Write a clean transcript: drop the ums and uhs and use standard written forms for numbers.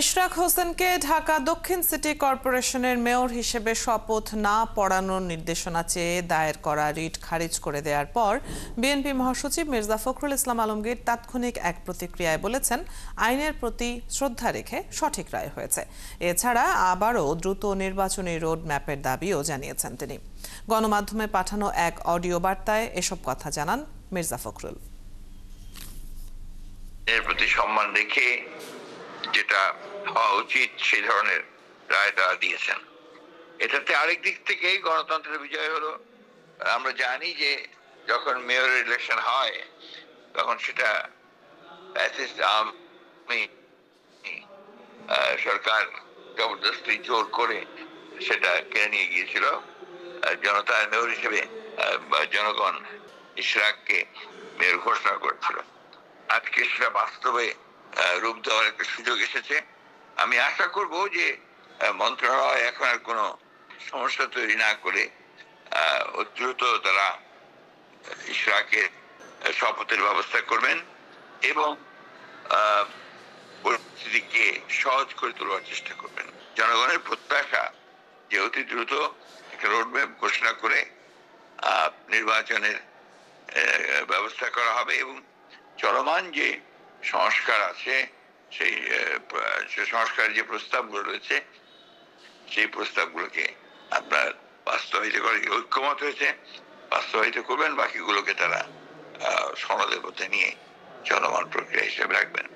ইশরাক হোসেনকে ঢাকা দক্ষিণ সিটি কর্পোরেশনের মেয়র হিসেবে শপথ না পড়ানোর নির্দেশনা চেয়ে দায়ের করা রিট খারিজ করে দেওয়ার পর বিএনপি মহাসচিব মির্জা ফখরুল ইসলাম আলমগীর তাৎক্ষণিক এক প্রতিক্রিয়ায় বলেছেন, আইনের প্রতি শ্রদ্ধা রেখে সঠিক রায় হয়েছে। এছাড়া আবারও দ্রুত নির্বাচনী রোড ম্যাপের দাবিও জানিয়েছেন তিনি। গণমাধ্যমে পাঠানো এক অডিও বার্তায় এসব কথা জানান মির্জা ফখরুল। এর প্রতি সম্মান রেখে যেটা হওয়া উচিত সেই ধরনের রায় তারা দিয়েছেন। এটাতে আরেক দিক থেকে গণতন্ত্রের বিজয় হলো। আমরা জানি যে যখন মেয়র ইলেকশন হয় তখন সেটা সরকার জবরদস্তি জোর করে সেটা কেড়ে নিয়ে গিয়েছিল। জনতার মেয়র হিসেবে জনগণ ইশরাককে মেয়র ঘোষণা করেছিল। আজকে সেটা বাস্তবে রূপ দেওয়ার একটা সুযোগ এসেছে। আমি আশা করব যে মন্ত্রণালয় এখন আর কোনো সমস্যা তৈরি না করে দ্রুত তারা ইশরাকের শপথের ব্যবস্থা করবেন এবং পরিস্থিতিকে সহজ করে তোলার চেষ্টা করবেন। জনগণের প্রত্যাশা যে অতি দ্রুত একটা রোডম্যাপ ঘোষণা করে নির্বাচনের ব্যবস্থা করা হবে এবং চলমান যে সংস্কার আছে সেই সংস্কারের যে প্রস্তাবগুলো রয়েছে সেই প্রস্তাবগুলোকে আপনার বাস্তবায়িত করে ঐক্যমত হয়েছে, বাস্তবায়িত করবেন, বাকিগুলোকে তারা সনদের পথে নিয়ে চলমান প্রক্রিয়া হিসেবে রাখবেন।